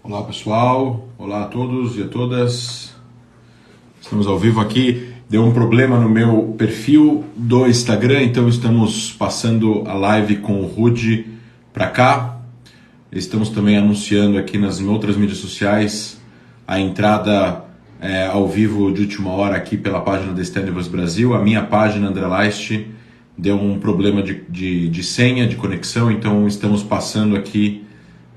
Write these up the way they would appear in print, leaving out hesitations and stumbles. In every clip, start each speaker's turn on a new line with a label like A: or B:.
A: Olá pessoal, olá a todos e a todas. Estamos ao vivo aqui. Deu um problema no meu perfil do Instagram, então estamos passando a live com o Rudy para cá. Estamos também anunciando aqui nas outras mídias sociais a entrada ao vivo de última hora aqui pela página da Entrevistas Brasil. A minha página, André Lajst, deu um problema de senha, de conexão, então estamos passando aqui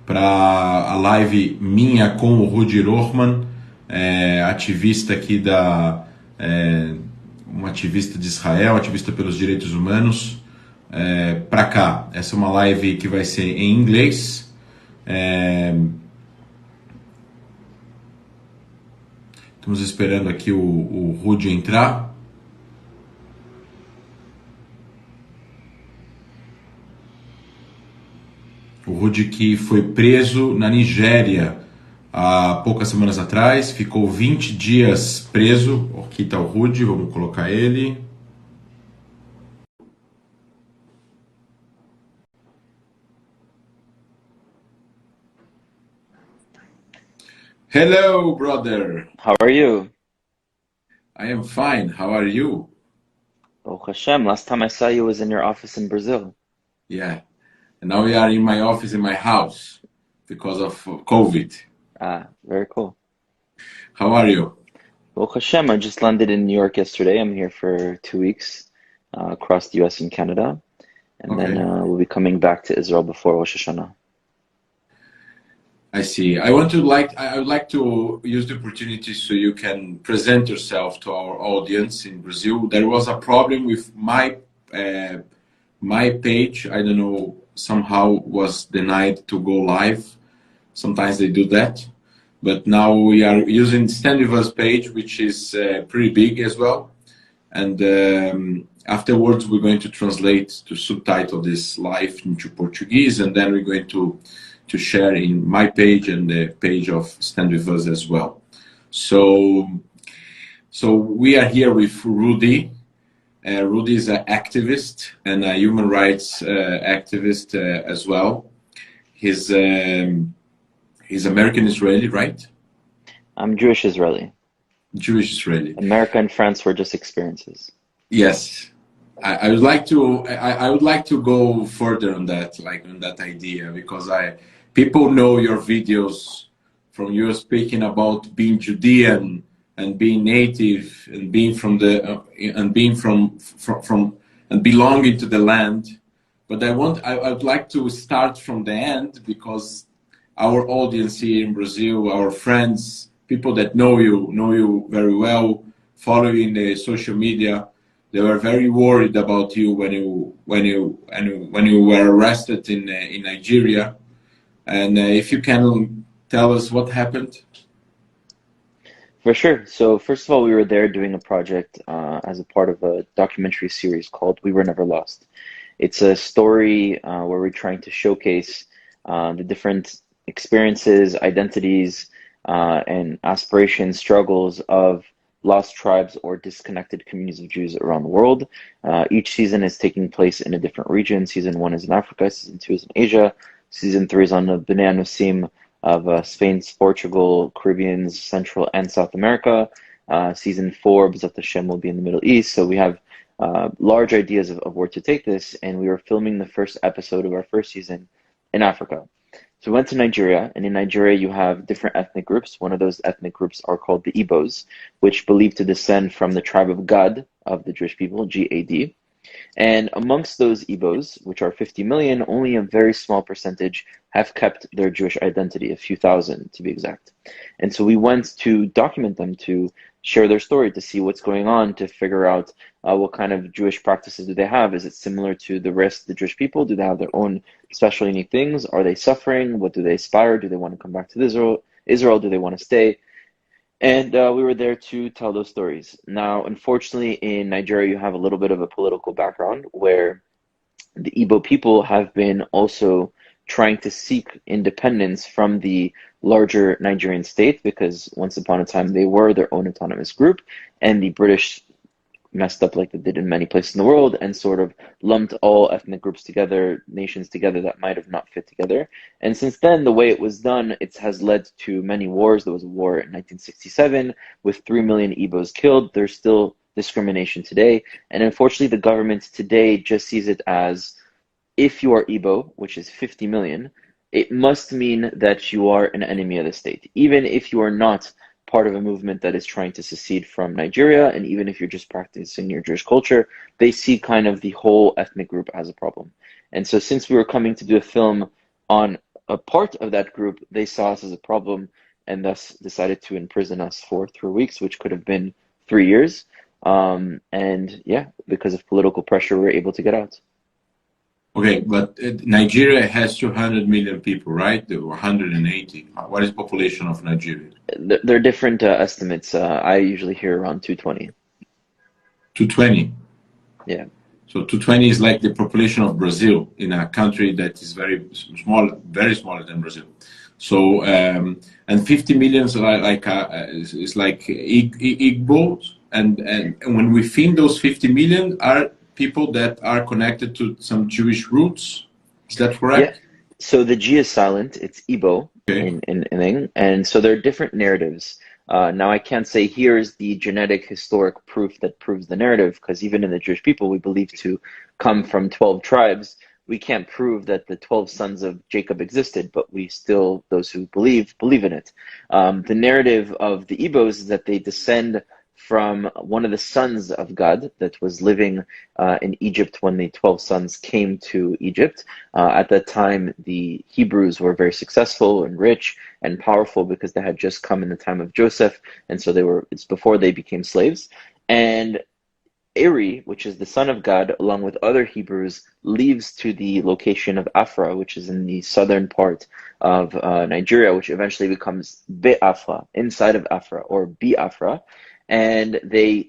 A: para a live minha com o Rudy Rochman, ativista aqui um ativista de Israel, ativista pelos direitos humanos, para cá. Essa é uma live que vai ser em inglês. Estamos esperando aqui o Rudy entrar. O Rudy que foi preso na Nigéria há poucas semanas atrás, ficou 20 dias preso. Aqui está o Rudy, vamos colocar ele. Hello, brother.
B: How are you?
A: I am fine. How are you?
B: Baruch Hashem. Last time I saw you was in your office in Brazil.
A: Yeah. And now we are in my office in my house because of COVID.
B: Ah, very cool.
A: How are you?
B: Baruch Hashem. I just landed in New York yesterday. I'm here for 2 weeks across the US and Canada. And then we'll be coming back to Israel before Rosh Hashanah.
A: I see. I would like to use the opportunity so you can present yourself to our audience in Brazil. There was a problem with my page. I don't know, somehow was denied to go live. Sometimes they do that. But now we are using Standiva's page, which is pretty big as well. And afterwards, we're going to translate, to subtitle this live into Portuguese, and then we're going to share in my page and the page of Stand With Us as well. So we are here with Rudy. Rudy is an activist and a human rights activist as well. He's American Israeli, right?
B: I'm Jewish Israeli.
A: Jewish Israeli.
B: America and France were just experiences.
A: Yes. I would like to go further on that, like on that idea, because people know your videos from you speaking about being Judean and being native and being from the and being from and belonging to the land. But I would like to start from the end, because our audience here in Brazil, our friends, people that know you very well, follow you in the social media, they were very worried about you when you were arrested in Nigeria. And if you can tell us what happened.
B: For sure. So first of all, we were there doing a project as a part of a documentary series called We Were Never Lost. It's a story where we're trying to showcase the different experiences, identities, and aspirations, struggles of lost tribes or disconnected communities of Jews around the world. Each season is taking place in a different region. Season 1 is in Africa, Season 2 is in Asia, Season 3 is on the Bnei Anusim of Spain, Portugal, Caribbean, Central and South America. Season 4, B'ezrat Hashem, will be in the Middle East. So we have large ideas of where to take this, and we were filming the first episode of our first season in Africa. So we went to Nigeria, and in Nigeria you have different ethnic groups. One of those ethnic groups are called the Igbos, which believe to descend from the tribe of Gad, of the Jewish people, G-A-D. And amongst those Igbos, which are 50 million, only a very small percentage have kept their Jewish identity, a few thousand to be exact. And so we went to document them, to share their story, to see what's going on, to figure out what kind of Jewish practices do they have. Is it similar to the rest of the Jewish people? Do they have their own special unique things? Are they suffering? What do they aspire? Do they want to come back to Israel? Do they want to stay? And we were there to tell those stories. Now, unfortunately, in Nigeria, you have a little bit of a political background where the Igbo people have been also trying to seek independence from the larger Nigerian state, because once upon a time they were their own autonomous group, and the British messed up like they did in many places in the world and sort of lumped all ethnic groups together, nations together that might have not fit together. And since then, the way it was done, it has led to many wars. There was a war in 1967 with 3 million Igbos killed. There's still discrimination today. And unfortunately, the government today just sees it as, if you are Igbo, which is 50 million, it must mean that you are an enemy of the state. Even if you are not part of a movement that is trying to secede from Nigeria, and even if you're just practicing your Jewish culture, they see kind of the whole ethnic group as a problem. And so since we were coming to do a film on a part of that group, they saw us as a problem and thus decided to imprison us for 3 weeks, which could have been 3 years. And yeah, because of political pressure, we were able to get out.
A: Okay, but Nigeria has 200 million people, right? Or 180. What is the population of Nigeria?
B: There are different estimates. I usually hear around 220.
A: 220?
B: Yeah.
A: So 220 is like the population of Brazil, in a country that is very small, very smaller than Brazil. So, and 50 million is like Igbos. And when we think those 50 million are people that are connected to some Jewish roots. Is that correct?
B: Yeah. So the G is silent. It's Igbo
A: Okay.
B: in and so there are different narratives. Now I can't say here's the genetic historic proof that proves the narrative, because even in the Jewish people we believe to come from 12 tribes. We can't prove that the 12 sons of Jacob existed, but we still, those who believe in it. The narrative of the Igbos is that they descend from one of the sons of God that was living in Egypt when the 12 sons came to Egypt. At that time, the Hebrews were very successful and rich and powerful because they had just come in the time of Joseph, and so it's before they became slaves. And Eri, which is the son of God, along with other Hebrews, leaves to the location of Afra, which is in the southern part of Nigeria, which eventually becomes Biafra, inside of Afra, or Biafra. And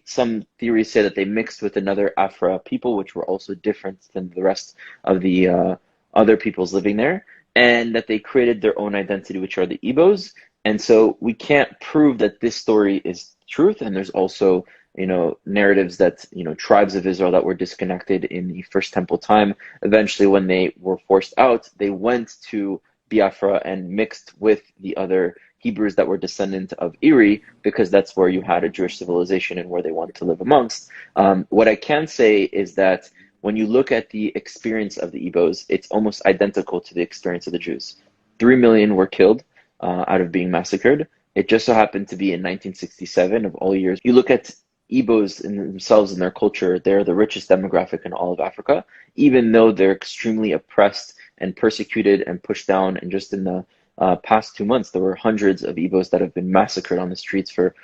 B: some theories say that they mixed with another Afra people, which were also different than the rest of the other peoples living there, and that they created their own identity, which are the Igbos. And so we can't prove that this story is truth. And there's also, narratives that, tribes of Israel that were disconnected in the First Temple time, eventually when they were forced out, they went to Biafra and mixed with the other Hebrews that were descendants of Eri, because that's where you had a Jewish civilization and where they wanted to live amongst. What I can say is that when you look at the experience of the Igbos, it's almost identical to the experience of the Jews. 3 million were killed out of being massacred. It just so happened to be in 1967 of all years. You look at Igbos in themselves and their culture, they're the richest demographic in all of Africa, even though they're extremely oppressed and persecuted and pushed down. And just in the past 2 months, there were hundreds of Igbos that have been massacred on the streets for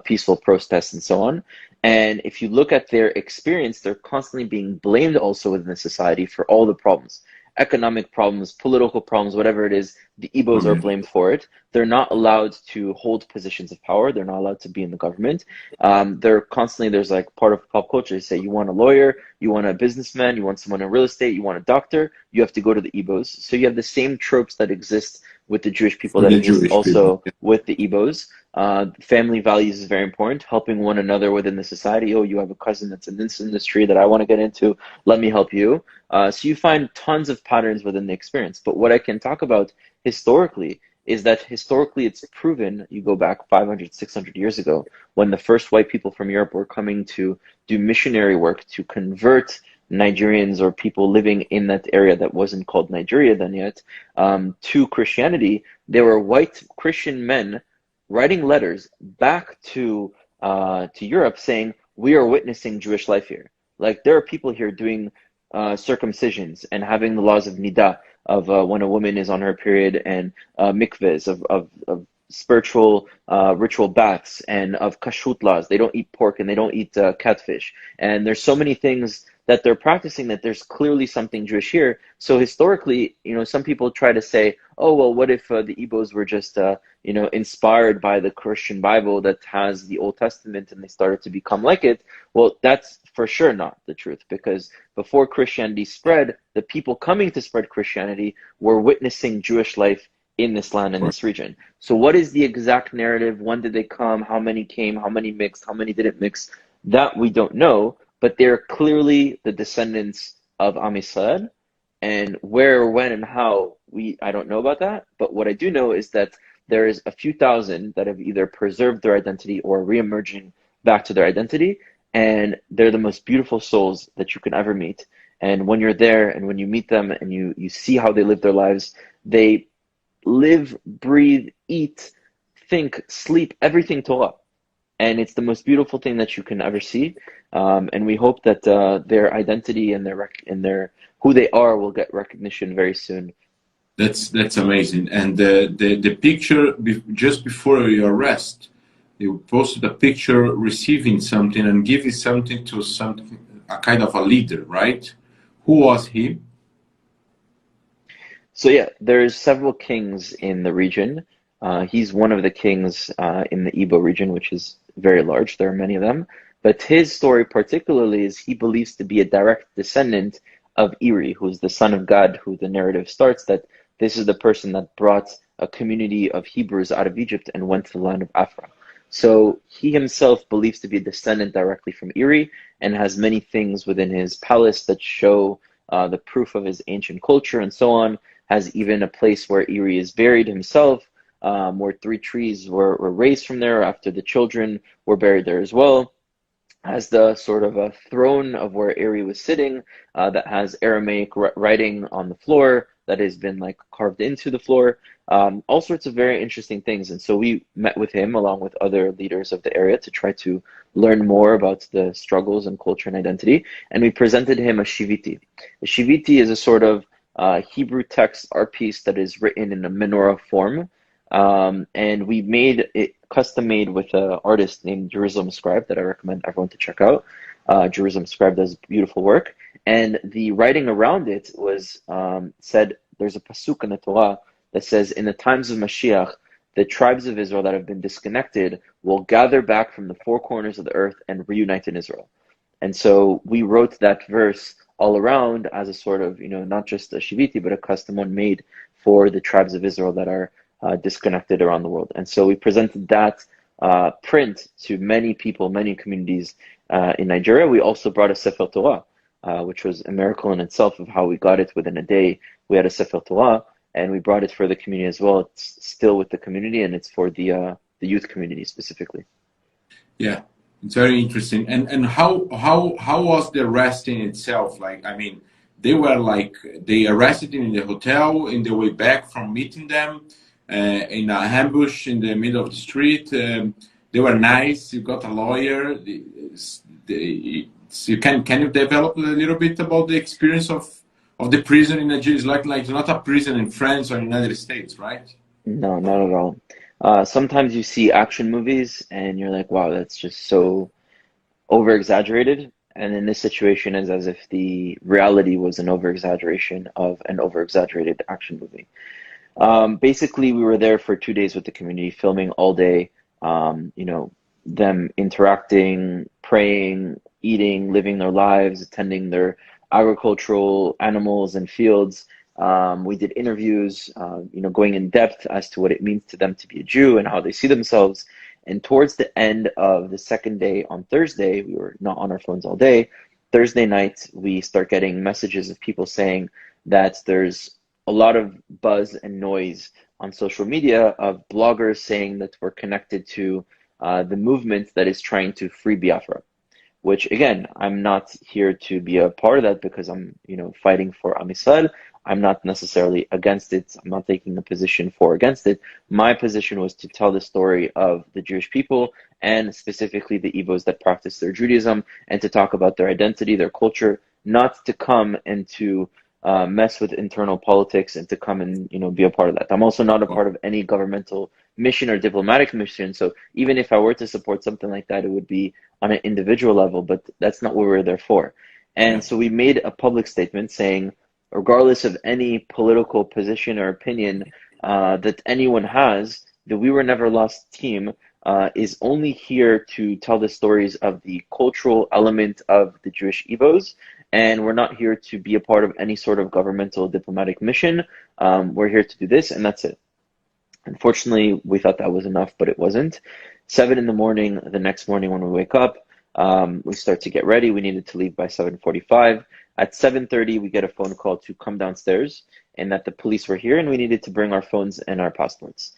B: peaceful protests and so on. And if you look at their experience, they're constantly being blamed also within the society for all the problems. Economic problems, political problems, whatever it is, the Igbos are blamed for it. They're not allowed to hold positions of power. They're not allowed to be in the government. There's like part of pop culture, they say you want a lawyer, you want a businessman, you want someone in real estate, you want a doctor, you have to go to the Igbos. So you have the same tropes that exist with the Jewish people that exist also with the Igbos. Family values is very important, helping one another within the society. Oh, you have a cousin that's in this industry that I want to get into, let me help you. So you find tons of patterns within the experience. But what I can talk about historically is that historically it's proven, you go back 500, 600 years ago, when the first white people from Europe were coming to do missionary work to convert Nigerians or people living in that area that wasn't called Nigeria then yet, to Christianity. There were white Christian men writing letters back to Europe saying, we are witnessing Jewish life here. Like, there are people here doing circumcisions and having the laws of Nida, of when a woman is on her period, and mikvahs, of spiritual ritual baths, and of kashrut laws. They don't eat pork and they don't eat catfish. And there's so many things that they're practicing that there's clearly something Jewish here. So historically, some people try to say, oh, well, what if the Igbos were just, inspired by the Christian Bible that has the Old Testament and they started to become like it? Well, that's for sure not the truth, because before Christianity spread, the people coming to spread Christianity were witnessing Jewish life in this land, in this region. So what is the exact narrative? When did they come? How many came? How many mixed? How many didn't mix? That we don't know, but they're clearly the descendants of Am Yisrael. And where, when, and how, I don't know about that. But what I do know is that there is a few thousand that have either preserved their identity or re-emerging back to their identity. And they're the most beautiful souls that you can ever meet. And when you're there and when you meet them and you see how they live their lives, they live, breathe, eat, think, sleep, everything Torah. And it's the most beautiful thing that you can ever see. And we hope that their identity and their who they are will get recognition very soon.
A: That's amazing. And the picture just before your arrest, you posted a picture receiving something and giving something to a kind of a leader, right? Who was he?
B: So yeah, there's several kings in the region. He's one of the kings in the Igbo region, which is very large. There are many of them. But his story particularly is he believes to be a direct descendant of Eri, who's the son of God, who the narrative starts that this is the person that brought a community of Hebrews out of Egypt and went to the land of Afra. So he himself believes to be a descendant directly from Eri and has many things within his palace that show the proof of his ancient culture and so on. Has even a place where Eri is buried himself, where 3 trees were raised from there after the children were buried there as well. Has the sort of a throne of where Eri was sitting that has Aramaic writing on the floor that has been like carved into the floor. All sorts of very interesting things. And so we met with him along with other leaders of the area to try to learn more about the struggles and culture and identity. And we presented him a shiviti. A shiviti is a sort of Hebrew text art piece that is written in a menorah form. And we made it custom made with an artist named Jerusalem Scribe that I recommend everyone to check out. Jerusalem Scribe does beautiful work. And the writing around it was said, there's a pasuk in the Torah that says, in the times of Mashiach, the tribes of Israel that have been disconnected will gather back from the 4 corners of the earth and reunite in Israel. And so we wrote that verse all around as a sort of, not just a shiviti, but a custom one made for the tribes of Israel that are disconnected around the world. And so we presented that print to many people, many communities in Nigeria. We also brought a Sefer Torah, which was a miracle in itself of how we got it within a day. We had a Sefer Torah, and we brought it for the community as well. It's still with the community, and it's for the youth community specifically.
A: Yeah, it's very interesting. And how was the arresting itself? Like, I mean, they arrested him in the hotel in the way back from meeting them. In a ambush in the middle of the street. They were nice. You got a lawyer. Can you develop a little bit about the experience of the prison in Nigeria? It's like not a prison in France or United States, right?
B: No, not at all. Sometimes you see action movies and you're like, wow, that's just so over-exaggerated. And in this situation, it's as if the reality was an over-exaggeration of an over-exaggerated action movie. Basically, we were there for 2 days with the community, filming all day, them interacting, praying, eating, living their lives, attending their agricultural animals and fields. We did interviews, going in depth as to what it means to them to be a Jew and how they see themselves. And towards the end of the second day on Thursday, we were not on our phones all day. Thursday night, we start getting messages of people saying that there's a lot of buzz and noise on social media of bloggers saying that we're connected to the movement that is trying to free Biafra, which again, I'm not here to be a part of that because I'm, fighting for Am Yisrael. I'm not necessarily against it. I'm not taking a position for or against it. My position was to tell the story of the Jewish people and specifically the Igbos that practice their Judaism and to talk about their identity, their culture, not to come and to mess with internal politics and to come and be a part of that. I'm also not a part of any governmental mission or diplomatic mission. So even if I were to support something like that, it would be on an individual level, but that's not what we're there for. And so we made a public statement saying, regardless of any political position or opinion that anyone has, the We Were Never Lost team is only here to tell the stories of the cultural element of the Jewish Igbos. And we're not here to be a part of any sort of governmental diplomatic mission. We're here to do this, and that's it. Unfortunately, we thought that was enough, but it wasn't. 7 in the morning, the next morning when we wake up, We start to get ready. We needed to leave by 7:45. At 7:30, we get a phone call to come downstairs and that the police were here and we needed to bring our phones and our passports.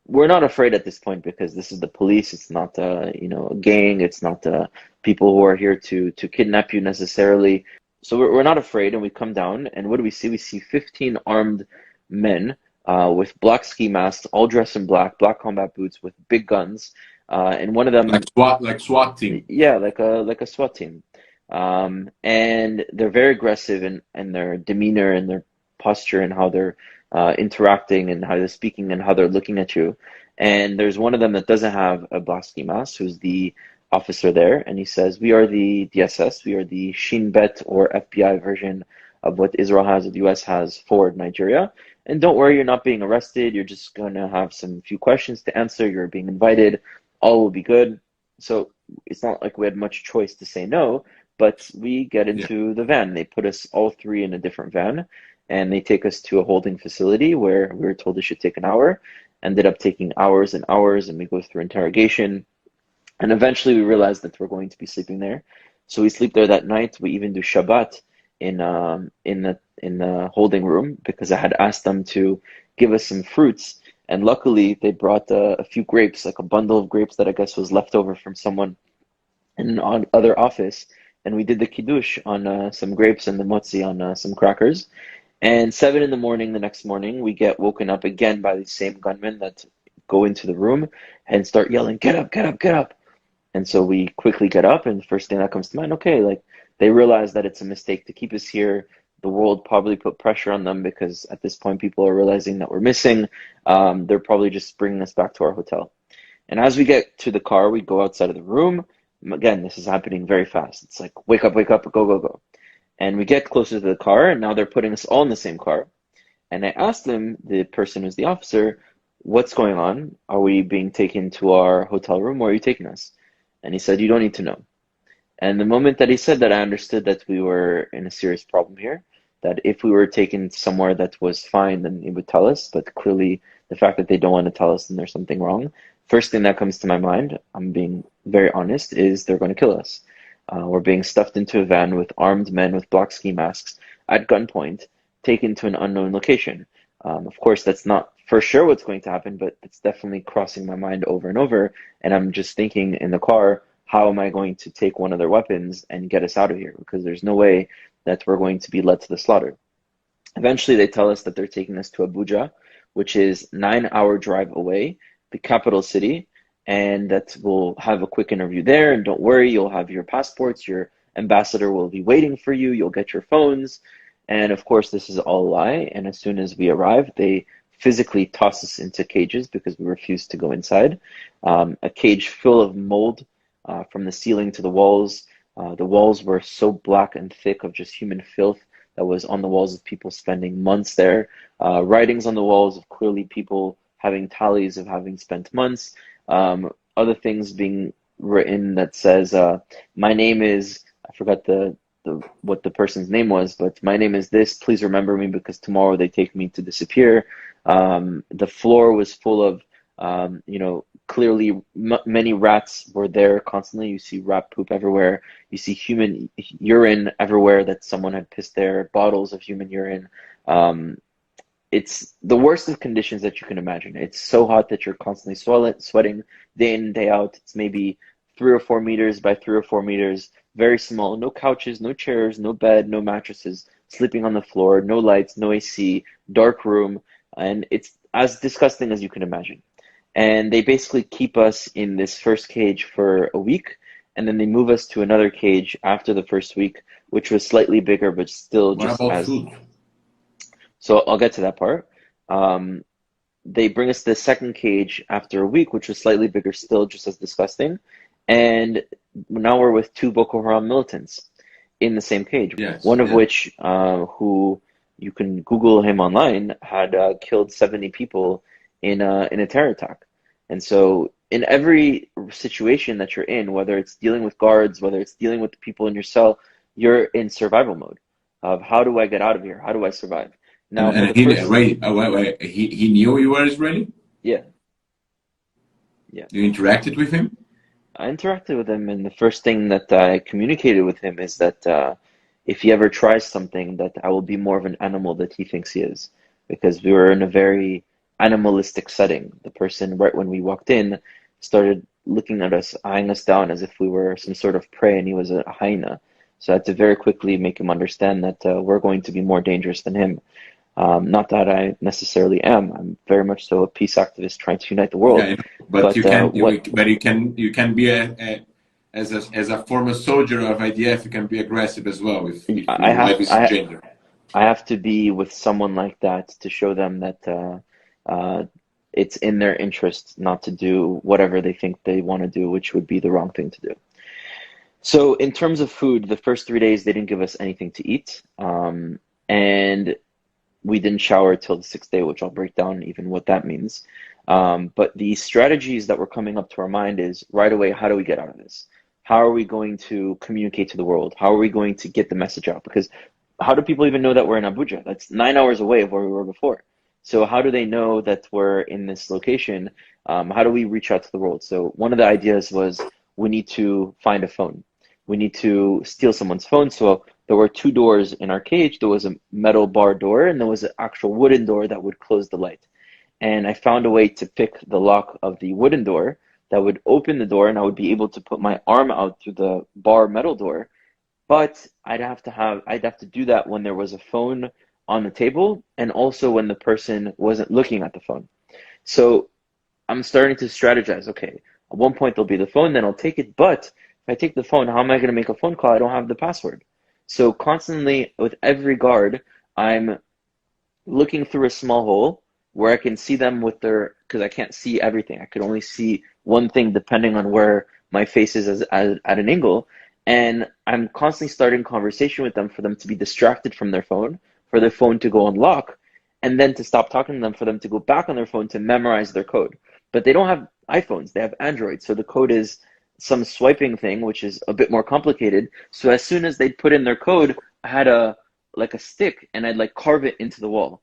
B: We're not afraid at this point because this is the police. It's not a gang. It's not people who are here to kidnap you necessarily. So we're not afraid, and we come down, and what do we see? We see 15 armed men with black ski masks, all dressed in black combat boots with big guns, and one of them
A: like SWAT team.
B: Yeah, like a SWAT team. And they're very aggressive in their demeanor and their posture and how they're interacting and how they're speaking and how they're looking at you. And there's one of them that doesn't have a black ski mask, who's the officer there, and he says, "We are the DSS, we are the Shin Bet or FBI version of what Israel has or the US has for Nigeria. And don't worry, you're not being arrested. You're just going to have some few questions to answer. You're being invited. All will be good." So it's not like we had much choice to say no, but we get into the van. They put us all three in a different van, and they take us to a holding facility where we were told it should take an hour. Ended up taking hours and hours, and we go through interrogation. And eventually we realized that we're going to be sleeping there. So we sleep there that night. We even do Shabbat in the holding room because I had asked them to give us some fruits. And luckily they brought a few grapes, like a bundle of grapes that I guess was left over from someone in an other office. And we did the kiddush on some grapes and the motzi on some crackers. And 7 in the morning, the next morning, we get woken up again by the same gunmen that go into the room and start yelling, "Get up, get up, get up." And so we quickly get up, and the first thing that comes to mind, okay, like they realize that it's a mistake to keep us here. The world probably put pressure on them because at this point people are realizing that we're missing. They're probably just bringing us back to our hotel. And as we get to the car, we go outside of the room. Again, this is happening very fast. It's like, wake up, go, go, go. And we get closer to the car, and now they're putting us all in the same car. And I asked them, the person who's the officer, "What's going on? Are we being taken to our hotel room? Where are you taking us?" And he said, "You don't need to know." And the moment that he said that, I understood that we were in a serious problem here, that if we were taken somewhere that was fine, then he would tell us. But clearly, the fact that they don't want to tell us, then there's something wrong. First thing that comes to my mind, I'm being very honest, is they're going to kill us. We're being stuffed into a van with armed men with black ski masks at gunpoint, taken to an unknown location. Of course, that's not for sure what's going to happen, but it's definitely crossing my mind over and over. And I'm just thinking in the car, how am I going to take one of their weapons and get us out of here? Because there's no way that we're going to be led to the slaughter. Eventually, they tell us that they're taking us to Abuja, which is 9-hour drive away, the capital city, and that we'll have a quick interview there. And don't worry, you'll have your passports, your ambassador will be waiting for you, you'll get your phones. And of course, this is all a lie. And as soon as we arrive, they physically toss us into cages because we refused to go inside. A cage full of mold from the ceiling to the walls. The walls were so black and thick of just human filth that was on the walls of people spending months there. Writings on the walls of clearly people having tallies of having spent months. Other things being written that says, "My name is," I forgot what the person's name was, but "My name is this, please remember me because tomorrow they take me to disappear." The floor was full of, clearly many rats were there constantly. You see rat poop everywhere. You see human urine everywhere that someone had pissed there, bottles of human urine. It's the worst of conditions that you can imagine. It's so hot that you're constantly sweating day in, day out. It's maybe 3 or 4 meters by 3 or 4 meters, very small, no couches, no chairs, no bed, no mattresses, sleeping on the floor, no lights, no AC, dark room, and it's as disgusting as you can imagine. And they basically keep us in this first cage for a week, and then they move us to another cage after the first week, which was slightly bigger, but still
A: What
B: just
A: about
B: as...
A: food?
B: So I'll get to that part. They bring us to the second cage after a week, which was slightly bigger, still just as disgusting. And now we're with 2 Boko Haram militants in the same cage.
A: Yes,
B: One of
A: yeah.
B: which, who you can Google him online, had killed 70 people in a terror attack. And so in every situation that you're in, whether it's dealing with guards, whether it's dealing with the people in your cell, you're in survival mode of how do I get out of here? How do I survive? Now, for the
A: He,
B: first...
A: wait. He knew you were Israeli?
B: Yeah, yeah.
A: You interacted with him?
B: I interacted with him, and the first thing that I communicated with him is that if he ever tries something, that I will be more of an animal that he thinks he is, because we were in a very animalistic setting. The person, right when we walked in, started looking at us, eyeing us down as if we were some sort of prey, and he was a hyena. So I had to very quickly make him understand that we're going to be more dangerous than him. Not that I necessarily am. I'm very much so a peace activist trying to unite the
A: Yeah,
B: world.
A: I know. But
B: But
A: you can
B: what
A: you can be as a former soldier of IDF, you can be aggressive as well if
B: I
A: your
B: have
A: life is in
B: I
A: danger.
B: I have to be with someone like that to show them that it's in their interest not to do whatever they think they want to do, which would be the wrong thing to do. So in terms of food, the first 3 days they didn't give us anything to eat, and we didn't shower till the sixth day, which I'll break down even what that means. But the strategies that were coming up to our mind is right away, how do we get out of this? How are we going to communicate to the world? How are we going to get the message out? Because how do people even know that we're in Abuja? That's 9 hours away of where we were before. So how do they know that we're in this location? How do we reach out to the world? So one of the ideas was we need to find a phone. We need to steal someone's phone. So there were two doors in our cage. There was a metal bar door and there was an actual wooden door that would close the light. And I found a way to pick the lock of the wooden door that would open the door, and I would be able to put my arm out through the bar metal door. But I'd have to do that when there was a phone on the table and also when the person wasn't looking at the phone. So I'm starting to strategize. Okay, at one point there'll be the phone, then I'll take it. But if I take the phone, how am I going to make a phone call? I don't have the password. So constantly with every guard, I'm looking through a small hole where I can see them with their, because I can't see everything. I could only see one thing depending on where my face is at an angle. And I'm constantly starting conversation with them for them to be distracted from their phone, for their phone to go on lock, and then to stop talking to them for them to go back on their phone to memorize their code. But they don't have iPhones, they have Android. So the code is some swiping thing, which is a bit more complicated. So as soon as they'd put in their code, I had a like a stick and I'd like carve it into the wall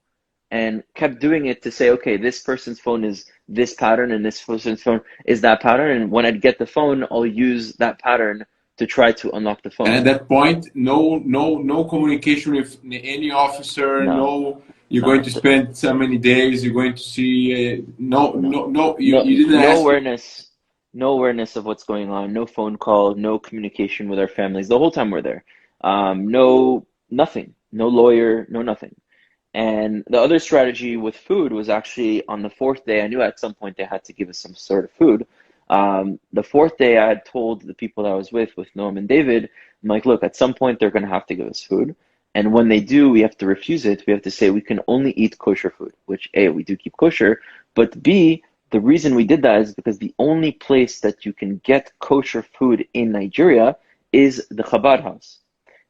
B: and kept doing it to say, okay, this person's phone is this pattern and this person's phone is that pattern. And when I'd get the phone, I'll use that pattern to try to unlock the
A: And
B: phone.
A: at that point, no communication with any officer.
B: No,
A: No, you're going
B: no,
A: to spend so many days. You're going to see.
B: no,
A: You didn't
B: no
A: ask.
B: awareness, no awareness of what's going on, no phone call, no communication with our families the whole time we're there. No, nothing, no lawyer, no nothing. And the other strategy with food was actually on the fourth day. I knew at some point they had to give us some sort of food. The fourth day, I had told the people that I was with Noam and David, I'm like, look, at some point they're going to have to give us food. And when they do, we have to refuse it. We have to say we can only eat kosher food, which A, we do keep kosher, but B, the reason we did that is because the only place that you can get kosher food in Nigeria is the Chabad house.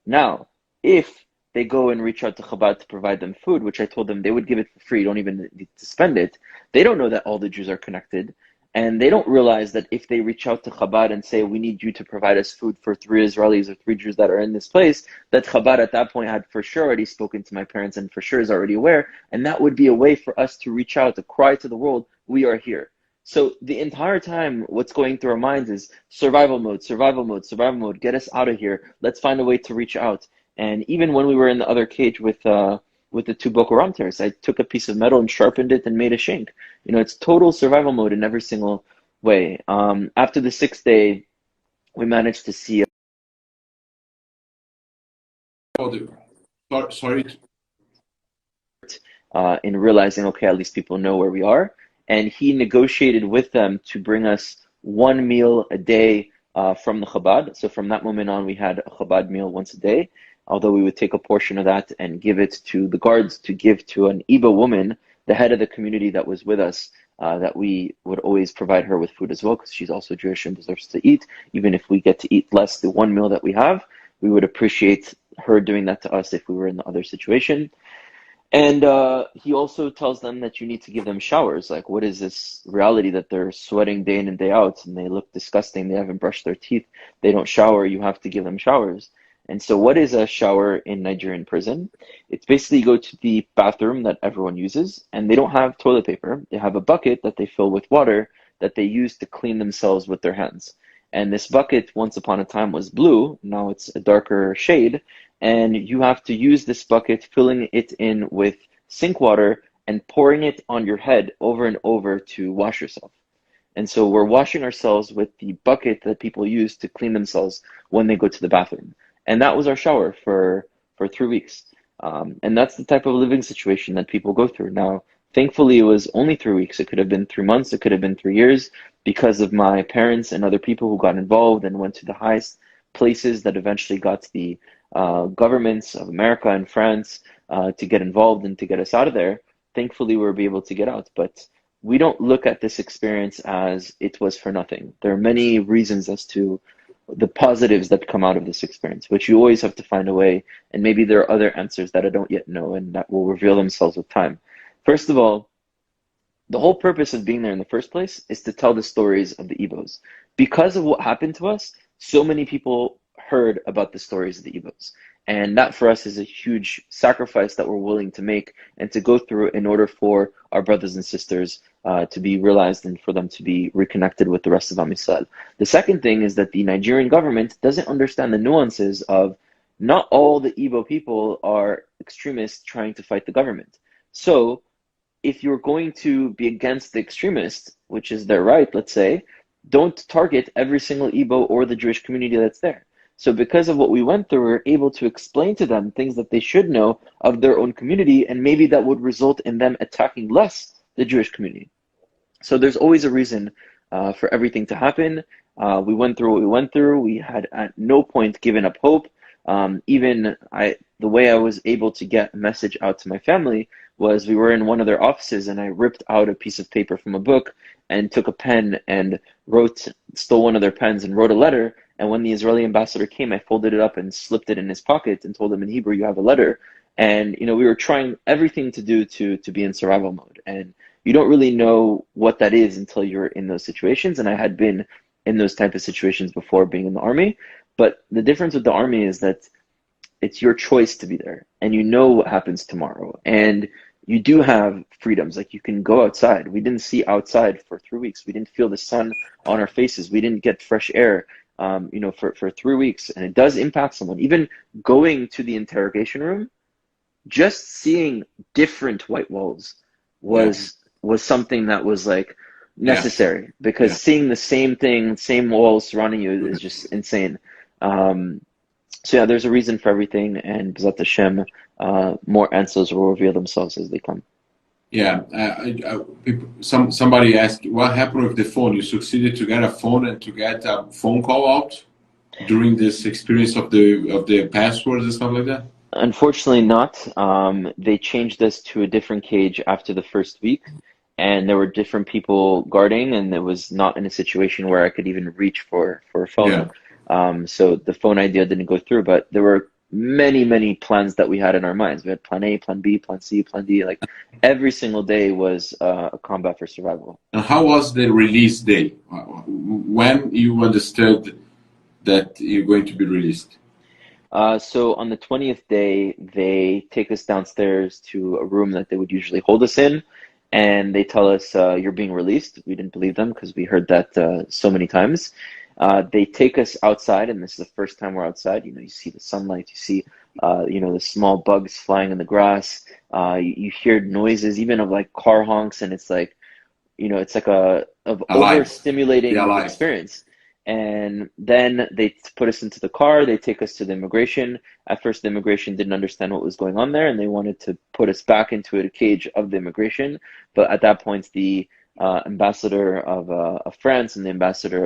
B: Now, if they go and reach out to Chabad to provide them food, which I told them they would give it for free, you don't even need to spend it, they don't know that all the Jews are connected. And they don't realize that if they reach out to Chabad and say, we need you to provide us food for 3 Israelis or 3 Jews that are in this place, that Chabad at that point had for sure already spoken to my parents and for sure is already aware. And that would be a way for us to reach out, to cry to the world, we are here. So the entire time, what's going through our minds is survival mode, survival mode, survival mode. Get us out of here. Let's find a way to reach out. And even when we were in the other cage with the two Boko Haram terrorists, I took a piece of metal and sharpened it and made a shank. You know, it's total survival mode in every single way. After the sixth day, we managed to see.
A: Sorry.
B: In realizing, okay, at least people know where we are. And he negotiated with them to bring us one meal a day from the Chabad. So from that moment on, we had a Chabad meal once a day, although we would take a portion of that and give it to the guards to give to an Iba woman, the head of the community that was with us, that we would always provide her with food as well, because she's also Jewish and deserves to eat. Even if we get to eat less the one meal that we have, we would appreciate her doing that to us if we were in the other situation. And he also tells them that you need to give them showers. Like, what is this reality that they're sweating day in and day out and they look disgusting, they haven't brushed their teeth, they don't shower, you have to give them showers. And so what is a shower in Nigerian prison? It's basically you go to the bathroom that everyone uses and they don't have toilet paper. They have a bucket that they fill with water that they use to clean themselves with their hands. And this bucket, once upon a time, was blue. Now it's a darker shade. And you have to use this bucket, filling it in with sink water and pouring it on your head over and over to wash yourself. And so we're washing ourselves with the bucket that people use to clean themselves when they go to the bathroom. And that was our shower for 3 weeks. And that's the type of living situation that people go through. Now, thankfully, it was only 3 weeks. It could have been 3 months. It could have been 3 years, because of my parents and other people who got involved and went to the highest places that eventually got the governments of America and France to get involved and to get us out of there. Thankfully, we were able to get out. But we don't look at this experience as it was for nothing. There are many reasons as to the positives that come out of this experience, but you always have to find a way, and maybe there are other answers that I don't yet know and that will reveal themselves with time. First of all, the whole purpose of being there in the first place is to tell the stories of the Igbos. Because of what happened to us, so many people heard about the stories of the Igbos. And that for us is a huge sacrifice that we're willing to make and to go through in order for our brothers and sisters to be realized and for them to be reconnected with the rest of Am Yisrael. The second thing is that the Nigerian government doesn't understand the nuances of not all the Igbo people are extremists trying to fight the government. So if you're going to be against the extremists, which is their right, let's say, don't target every single Igbo or the Jewish community that's there. So because of what we went through, we're able to explain to them things that they should know of their own community, and maybe that would result in them attacking less the Jewish community. So there's always a reason for everything to happen. We went through what we went through. We had at no point given up hope. The way I was able to get a message out to my family was we were in one of their offices and I ripped out a piece of paper from a book and took a pen and stole one of their pens and wrote a letter. And when the Israeli ambassador came, I folded it up and slipped it in his pocket and told him in Hebrew, "You have a letter." And we were trying everything to do to be in survival mode. And you don't really know what that is until you're in those situations. And I had been in those type of situations before being in the army. But the difference with the army is that it's your choice to be there, and you know what happens tomorrow. And you do have freedoms, like you can go outside. We didn't see outside for 3 weeks. We didn't feel the sun on our faces. We didn't get fresh air, for 3 weeks. And it does impact someone. Even going to the interrogation room, just seeing different white walls was something that was like necessary, because seeing the same thing, same walls surrounding you is just insane. So yeah, there's a reason for everything, and B'ezrat Hashem, more answers will reveal themselves as they come.
A: Yeah, somebody asked, what happened with the phone? You succeeded to get a phone and to get a phone call out during this experience of the passwords and stuff like that?
B: Unfortunately not. They changed us to a different cage after the first week, and there were different people guarding, and it was not in a situation where I could even reach for a phone.
A: Yeah.
B: So the phone idea didn't go through, but there were many plans that we had in our minds. We had plan A, plan B, plan C, plan D. Like every single day was a combat for survival.
A: And how was the release day? When you understood that you're going to be released?
B: So on the 20th day, they take us downstairs to a room that they would usually hold us in, and they tell us, you're being released. We didn't believe them because we heard that so many times. They take us outside, and this is the first time we're outside. You see the sunlight, you see, the small bugs flying in the grass. You hear noises, even of like car honks, and it's like, it's like a overstimulating experience. And then they put us into the car. They take us to the immigration. At first, the immigration didn't understand what was going on there, and they wanted to put us back into a cage of the immigration. But at that point, the ambassador of France and the ambassador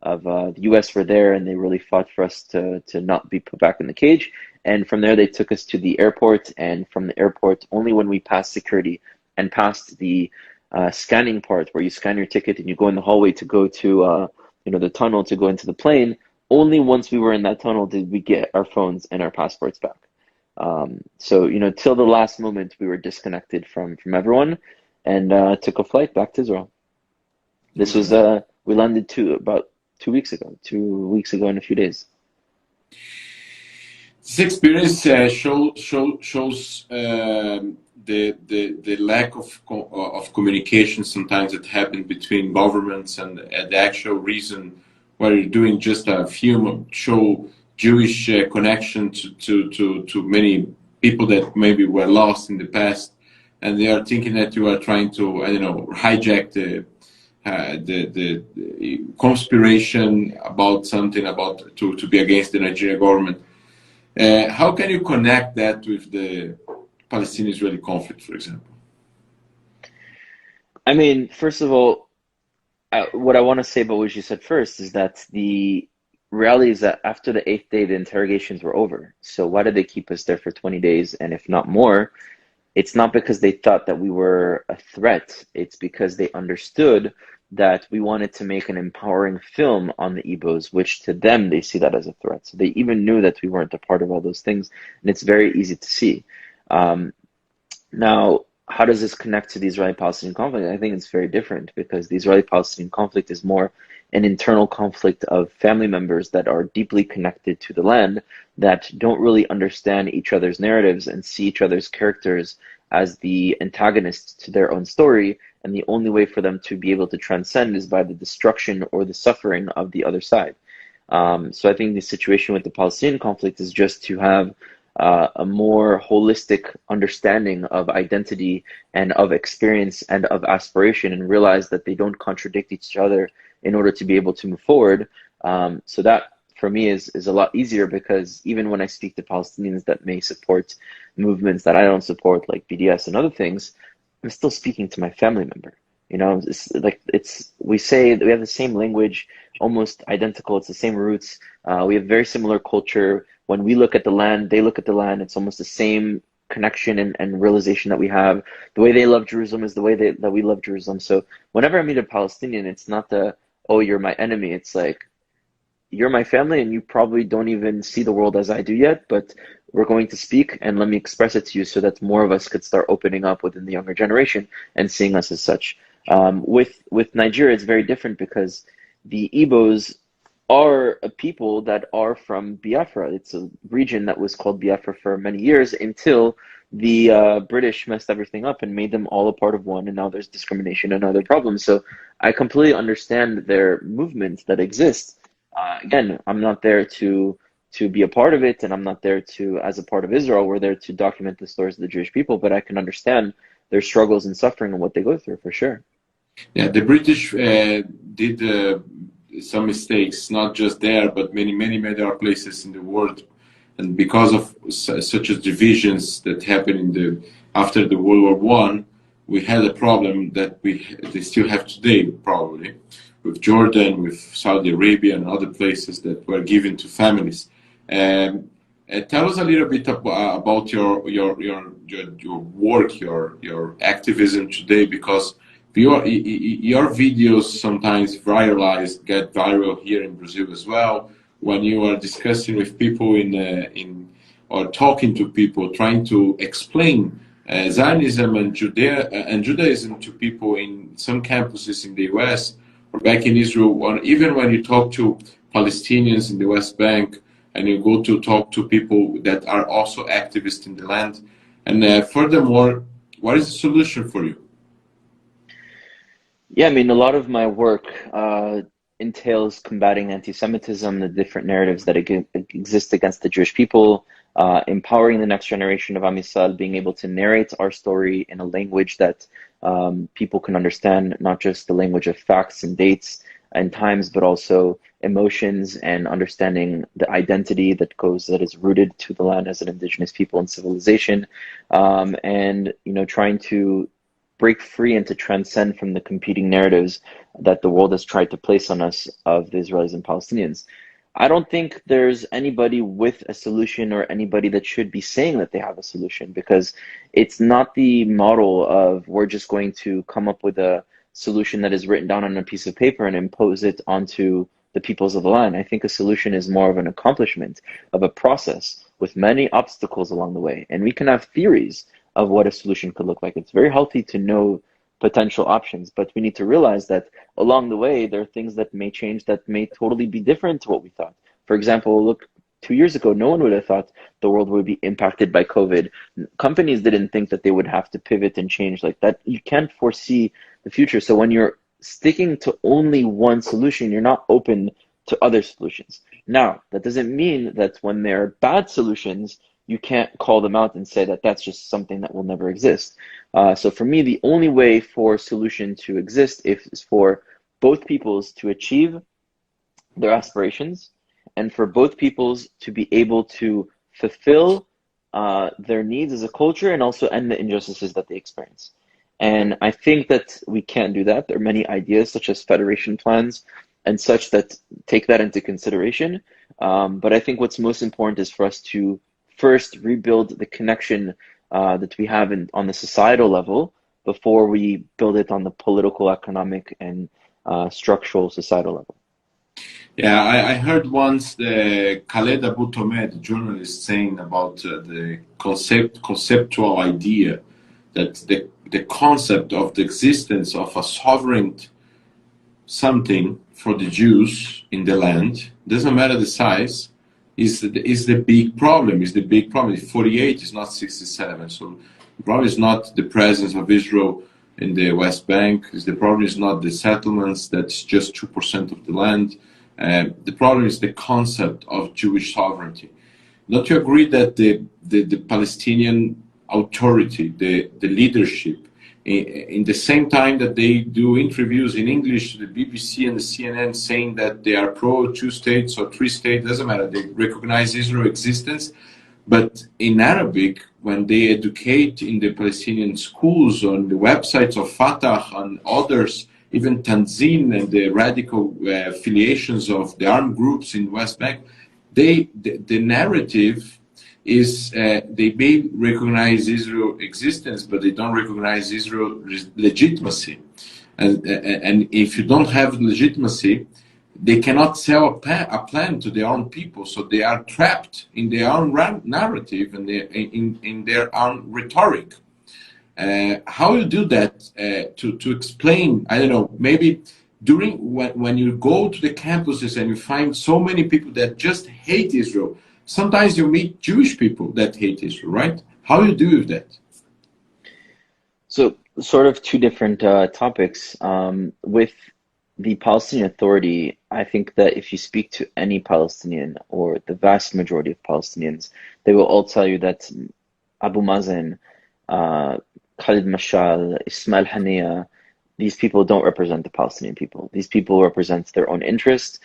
B: of the US were there, and they really fought for us to not be put back in the cage. And from there, they took us to the airport, and from the airport, only when we passed security and passed the scanning part where you scan your ticket and you go in the hallway to go to the tunnel to go into the plane, only once we were in that tunnel did we get our phones and our passports back. So till the last moment, we were disconnected from everyone, and took a flight back to Israel. This was we landed about 2 weeks ago, 2 weeks ago in a few days.
A: This experience shows the lack of communication sometimes that happen between governments, and the actual reason where you're doing just a film show Jewish connection to many people that maybe were lost in the past, and they are thinking that you are trying to, I don't know, hijack the conspiration about something about to be against the Nigerian government. How can you connect that with the Palestinian-Israeli conflict, for example?
B: I mean, first of all, what I want to say about what you said first is that the reality is that after the 8th day, the interrogations were over. So why did they keep us there for 20 days? And if not more, it's not because they thought that we were a threat. It's because they understood that we wanted to make an empowering film on the Igbos, which to them, they see that as a threat. So they even knew that we weren't a part of all those things. And it's very easy to see. Now, how does this connect to the Israeli-Palestinian conflict? I think it's very different, because the Israeli-Palestinian conflict is more an internal conflict of family members that are deeply connected to the land, that don't really understand each other's narratives and see each other's characters as the antagonists to their own story, and the only way for them to be able to transcend is by the destruction or the suffering of the other side. So I think the situation with the Palestinian conflict is just to have a more holistic understanding of identity and of experience and of aspiration, and realize that they don't contradict each other in order to be able to move forward. So that for me is a lot easier, because even when I speak to Palestinians that may support movements that I don't support, like BDS and other things, I'm still speaking to my family member. You know, it's like we say we have the same language, almost identical. It's the same roots. We have very similar culture. When we look at the land, they look at the land. It's almost the same connection and realization that we have. The way they love Jerusalem is the way that we love Jerusalem. So whenever I meet a Palestinian, it's not oh, you're my enemy. It's like, you're my family, and you probably don't even see the world as I do yet, but we're going to speak, and let me express it to you so that more of us could start opening up within the younger generation and seeing us as such. With Nigeria, it's very different, because the Igbos are a people that are from Biafra. It's a region that was called Biafra for many years, until the British messed everything up and made them all a part of one, and now there's discrimination and other problems. So I completely understand their movement that exists. Again, I'm not there to be a part of it, and I'm not there to, as a part of Israel, we're there to document the stories of the Jewish people, but I can understand their struggles and suffering and what they go through, for sure.
A: Yeah, the British did some mistakes, not just there, but many other places in the world. And because of such as divisions that happened after the World War One, we had a problem that they still have today, probably, with Jordan, with Saudi Arabia, and other places that were given to families. Tell us a little bit about your work, your activism today, because your videos sometimes get viral here in Brazil as well, when you are discussing with people or talking to people, trying to explain Zionism and Judaism to people in some campuses in the US or back in Israel, or even when you talk to Palestinians in the West Bank, and you go to talk to people that are also activists in the land. And furthermore, what is the solution for you?
B: Yeah, I mean, a lot of my work entails combating anti-Semitism, the different narratives that exist against the Jewish people, empowering the next generation of Am Yisrael, being able to narrate our story in a language that people can understand, not just the language of facts and dates and times, but also emotions, and understanding the identity that is rooted to the land as an indigenous people and civilization, and trying to break free and to transcend from the competing narratives that the world has tried to place on us of the Israelis and Palestinians. I don't think there's anybody with a solution, or anybody that should be saying that they have a solution, because it's not the model of we're just going to come up with a solution that is written down on a piece of paper and impose it onto the peoples of the land. I think a solution is more of an accomplishment of a process with many obstacles along the way. And we can have theories of what a solution could look like. It's very healthy to know potential options, but we need to realize that along the way, there are things that may change, that may totally be different to what we thought. For example, look, 2 years ago, no one would have thought the world would be impacted by COVID. Companies didn't think that they would have to pivot and change like that. You can't foresee the future. So when you're sticking to only one solution, you're not open to other solutions. Now, that doesn't mean that when there are bad solutions, you can't call them out and say that that's just something that will never exist. So for me, the only way for solution to exist is for both peoples to achieve their aspirations and for both peoples to be able to fulfill their needs as a culture and also end the injustices that they experience. And I think that we can't do that. There are many ideas such as federation plans and such that take that into consideration. But I think what's most important is for us to first rebuild the connection that we have on the societal level before we build it on the political, economic, and structural societal level.
A: Yeah, I heard once the Khaled Abu Tomed, the journalist, saying about the conceptual idea that the concept of the existence of a sovereign something for the Jews in the land, doesn't matter the size, is the big problem. Is the big problem. 48 is not 67. So the problem is not the presence of Israel in the West Bank. The problem is not the settlements. That's just 2% of the land. The problem is the concept of Jewish sovereignty. Don't you agree that the Palestinian Authority, the leadership, in the same time that they do interviews in English to the BBC and the CNN saying that they are pro 2 states or 3 states, doesn't matter, they recognize Israel's existence, but in Arabic, when they educate in the Palestinian schools, on the websites of Fatah and others, even Tanzim and the radical affiliations of the armed groups in West Bank, the narrative is they may recognize Israel's existence, but they don't recognize Israel's legitimacy. And if you don't have legitimacy, they cannot sell a plan to their own people. So they are trapped in their own narrative and in their own rhetoric. How you do that to explain, I don't know, maybe during when you go to the campuses and you find so many people that just hate Israel, sometimes you meet Jewish people that hate Israel, right? How you do with that?
B: So sort of two different topics. With the Palestinian Authority, I think that if you speak to any Palestinian or the vast majority of Palestinians, they will all tell you that Abu Mazen, Khalid Mashal, Ismail Haniyeh, these people don't represent the Palestinian people. These people represent their own interest.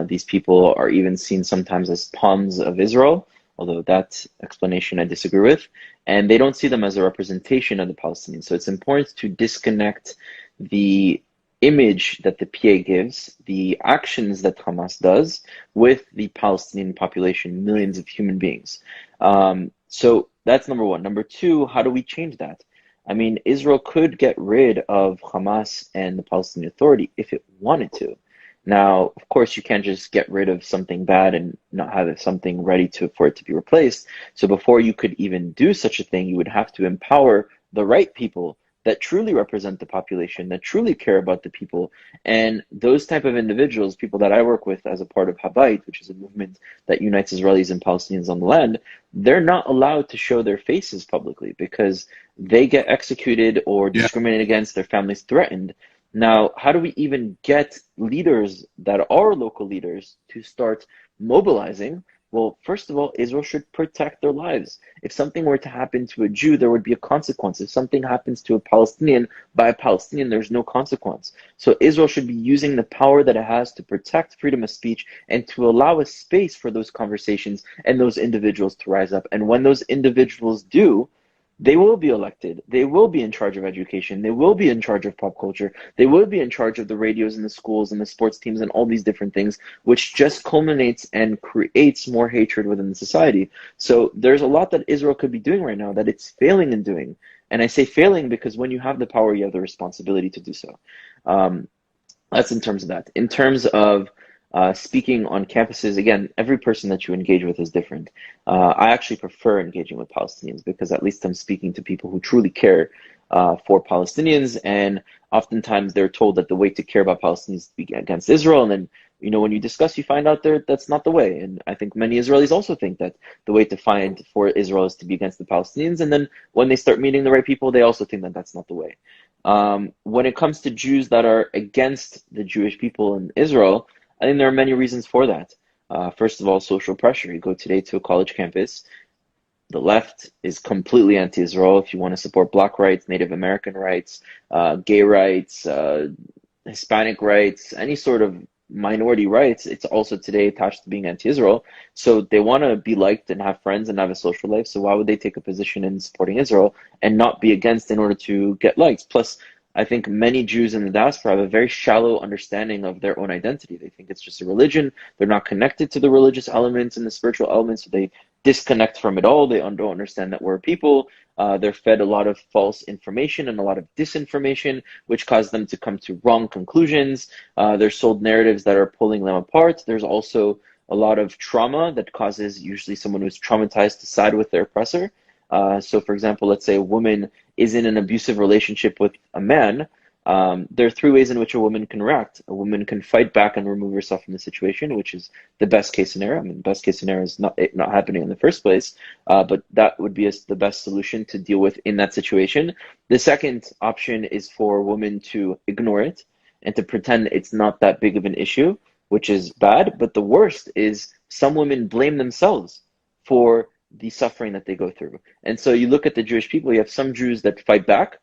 B: These people are even seen sometimes as pawns of Israel, although that explanation I disagree with. And they don't see them as a representation of the Palestinians. So it's important to disconnect the image that the PA gives, the actions that Hamas does, with the Palestinian population, millions of human beings. So that's number one. Number two, how do we change that? I mean, Israel could get rid of Hamas and the Palestinian Authority if it wanted to. Now, of course, you can't just get rid of something bad and not have something ready for it to be replaced. So before you could even do such a thing, you would have to empower the right people that truly represent the population, that truly care about the people. And those type of individuals, people that I work with as a part of Habayit, which is a movement that unites Israelis and Palestinians on the land, they're not allowed to show their faces publicly because they get executed or discriminated against, their families threatened. Now, how do we even get leaders that are local leaders to start mobilizing? Well, first of all, Israel should protect their lives. If something were to happen to a Jew, there would be a consequence. If something happens to a Palestinian by a Palestinian, there's no consequence. So Israel should be using the power that it has to protect freedom of speech and to allow a space for those conversations and those individuals to rise up. And when those individuals do, they will be elected. They will be in charge of education. They will be in charge of pop culture. They will be in charge of the radios and the schools and the sports teams and all these different things, which just culminates and creates more hatred within the society. So there's a lot that Israel could be doing right now that it's failing in doing. And I say failing because when you have the power, you have the responsibility to do so. That's in terms of that. In terms of speaking on campuses, again, every person that you engage with is different. I actually prefer engaging with Palestinians because at least I'm speaking to people who truly care for Palestinians, and oftentimes they're told that the way to care about Palestinians is to be against Israel, and then when you discuss, you find out that's not the way. And I think many Israelis also think that the way to find for Israel is to be against the Palestinians, and then when they start meeting the right people, they also think that that's not the way. When it comes to Jews that are against the Jewish people in Israel, I think there are many reasons for that. First of all, social pressure. You go today to a college campus, the left is completely anti-Israel. If you want to support Black rights, Native American rights, gay rights, Hispanic rights, any sort of minority rights, it's also today attached to being anti-Israel. So they want to be liked and have friends and have a social life. So why would they take a position in supporting Israel and not be against in order to get likes? Plus, I think many Jews in the diaspora have a very shallow understanding of their own identity. They think it's just a religion. They're not connected to the religious elements and the spiritual elements. So they disconnect from it all. They don't understand that we're people. They're fed a lot of false information and a lot of disinformation, which causes them to come to wrong conclusions. They're sold narratives that are pulling them apart. There's also a lot of trauma that causes usually someone who's traumatized to side with their oppressor. So for example, let's say a woman is in an abusive relationship with a man. There are three ways in which a woman can react. A woman can fight back and remove herself from the situation, which is the best case scenario. I mean, the best case scenario is not happening in the first place, but that would be the best solution to deal with in that situation. The second option is for a woman to ignore it and to pretend it's not that big of an issue, which is bad. But the worst is some women blame themselves for the suffering that they go through. And so you look at the Jewish people, you have some Jews that fight back.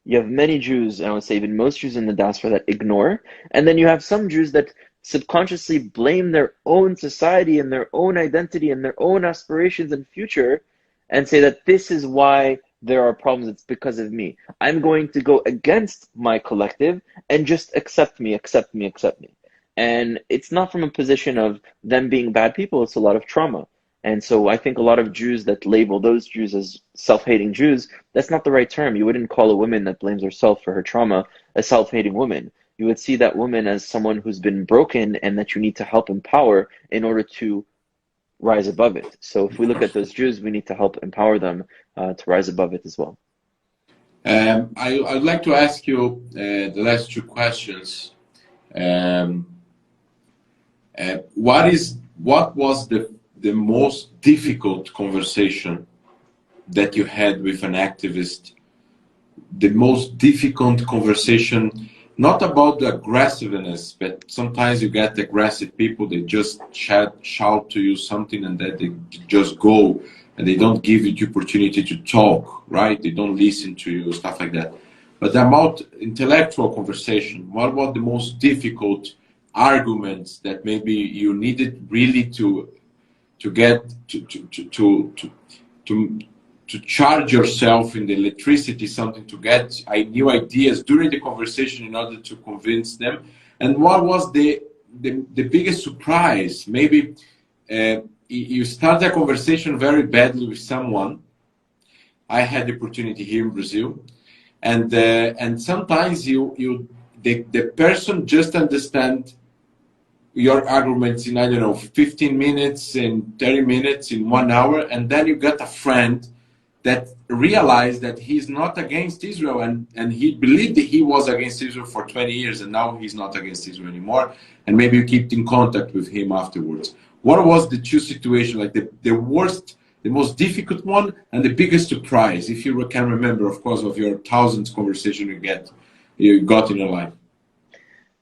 B: You have many Jews, and I would say even most Jews in the diaspora, that ignore. And then you have some Jews that subconsciously blame their own society and their own identity and their own aspirations and future and say that this is why there are problems. It's because of me. I'm going to go against my collective and just accept me, accept me, accept me. And it's not from a position of them being bad people. It's a lot of trauma. And so I think a lot of Jews that label those Jews as self-hating Jews, that's not the right term. You wouldn't call a woman that blames herself for her trauma a self-hating woman. You would see that woman as someone who's been broken and that you need to help empower in order to rise above it. So if we look at those Jews, we need to help empower them to rise above it as well.
A: I would like to ask you the last two questions. What was the most difficult conversation that you had with an activist? The most difficult conversation, not about the aggressiveness, but sometimes you get aggressive people, they just shout to you something and then they just go and they don't give you the opportunity to talk, right? They don't listen to you, stuff like that. But about intellectual conversation, what was the most difficult arguments that maybe you needed really to get to charge yourself in the electricity, something to get new ideas during the conversation in order to convince them? And what was the biggest surprise? Maybe you start a conversation very badly with someone. I had the opportunity here in Brazil, and sometimes the person just understands your arguments in, I don't know, 15 minutes, in 30 minutes, in 1 hour, and then you got a friend that realized that he's not against Israel, and he believed that he was against Israel for 20 years, and now he's not against Israel anymore, and maybe you keep in contact with him afterwards. What was the two situations, like the worst, the most difficult one, and the biggest surprise, if you can remember, of course, of your thousands conversation you got in your life?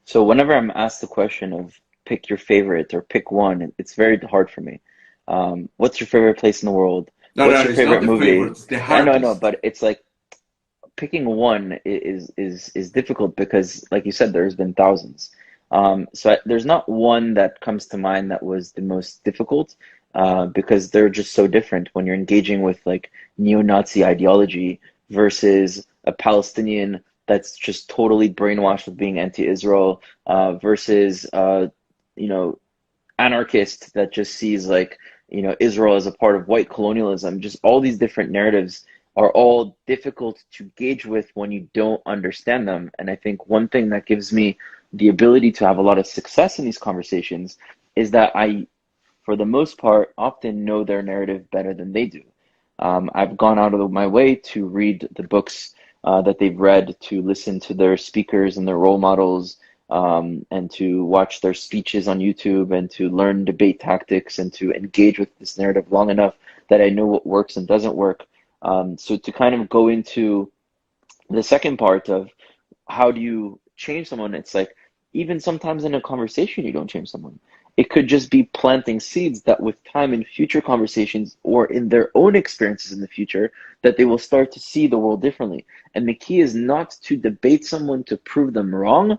B: So whenever I'm asked the question of pick your favorite or pick one, it's very hard for me. What's your favorite place in the world? What's your favorite movie?
A: Favorite, it's the hardest.
B: I know, but it's like picking one is difficult because, like you said, there's been thousands. So there's not one that comes to mind that was the most difficult because they're just so different when you're engaging with like neo-Nazi ideology versus a Palestinian that's just totally brainwashed with being anti-Israel versus anarchist that just sees like, Israel as a part of white colonialism. Just all these different narratives are all difficult to gauge with when you don't understand them. And I think one thing that gives me the ability to have a lot of success in these conversations is that I, for the most part, often know their narrative better than they do. I've gone out of my way to read the books that they've read, to listen to their speakers and their role models, and to watch their speeches on YouTube and to learn debate tactics and to engage with this narrative long enough that I know what works and doesn't work. So to kind of go into the second part of how do you change someone, it's like even sometimes in a conversation, you don't change someone. It could just be planting seeds that with time in future conversations or in their own experiences in the future, that they will start to see the world differently. And the key is not to debate someone to prove them wrong.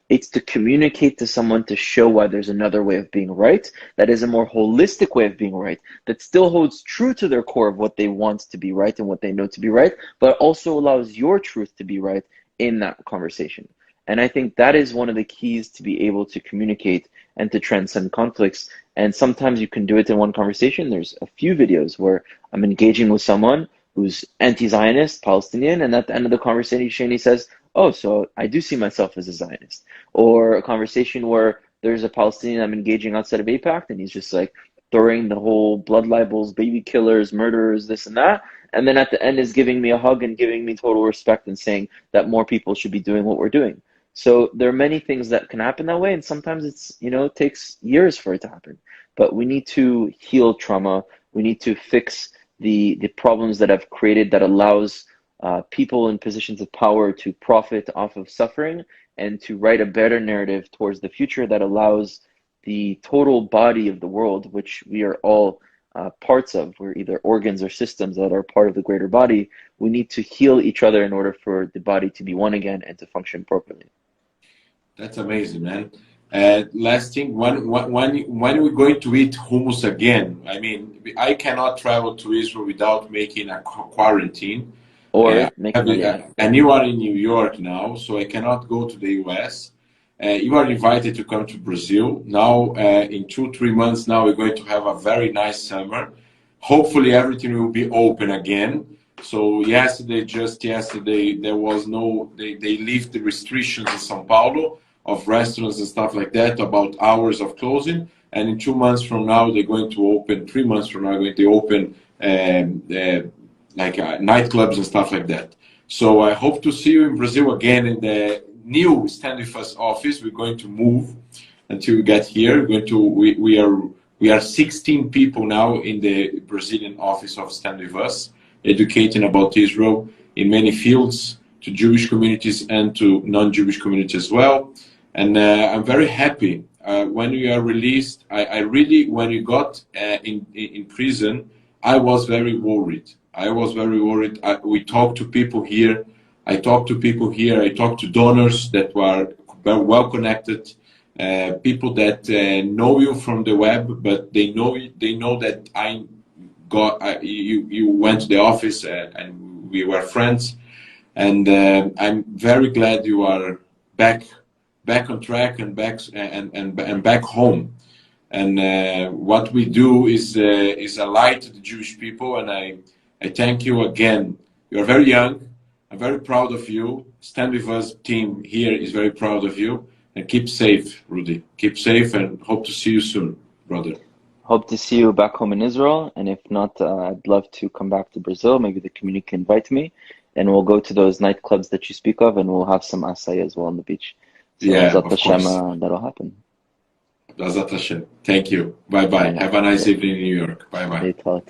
B: It's to communicate to someone to show why there's another way of being right, that is a more holistic way of being right, that still holds true to their core of what they want to be right and what they know to be right, but also allows your truth to be right in that conversation. And I think that is one of the keys to be able to communicate and to transcend conflicts. And sometimes you can do it in one conversation. There's a few videos where I'm engaging with someone who's anti-Zionist, Palestinian, and at the end of the conversation he says, oh, so I do see myself as a Zionist. Or a conversation where there's a Palestinian I'm engaging outside of APAC, and he's just like throwing the whole blood libels, baby killers, murderers, this and that. And then at the end is giving me a hug and giving me total respect and saying that more people should be doing what we're doing. So there are many things that can happen that way, and sometimes it's, it takes years for it to happen. But we need to heal trauma. We need to fix the problems that have created that allows people in positions of power to profit off of suffering and to write a better narrative towards the future that allows the total body of the world, which we are all parts of. We're either organs or systems that are part of the greater body. We need to heal each other in order for the body to be one again and to function properly.
A: That's amazing, man. Last thing, when are we going to eat hummus again? I mean, I cannot travel to Israel without making a quarantine.
B: Or
A: and you are in New York now, so I cannot go to the US. You are invited to come to Brazil. Now, in 2-3 months now, we're going to have a very nice summer. Hopefully everything will be open again. So just yesterday, there was they lifted the restrictions in São Paulo of restaurants and stuff like that about hours of closing. And in 2 months from now, they're going to open, 3 months from now, they're going to open nightclubs and stuff like that. So I hope to see you in Brazil again in the new Stand With Us office. We're going to move until we get here. We are 16 people now in the Brazilian office of Stand With Us, educating about Israel in many fields, to Jewish communities and to non-Jewish communities as well. And I'm very happy when you are released. I really, when you got in prison, I was very worried. We talked to people here. I talked to donors that were well connected, people that know you from the web, but they know that you went to the office and we were friends. And I'm very glad you are back on track and back home. And what we do is a light to the Jewish people. And I thank you again. You are very young. I'm very proud of you. Stand With Us team here is very proud of you. And keep safe, Rudy. Keep safe, and hope to see you soon, brother.
B: Hope to see you back home in Israel. And if not, I'd love to come back to Brazil. Maybe the community can invite me. And we'll go to those nightclubs that you speak of, and we'll have some acai as well on the beach. So
A: of course.
B: That'll happen.
A: Thank you. Bye-bye. Have a nice evening in New York. Bye-bye.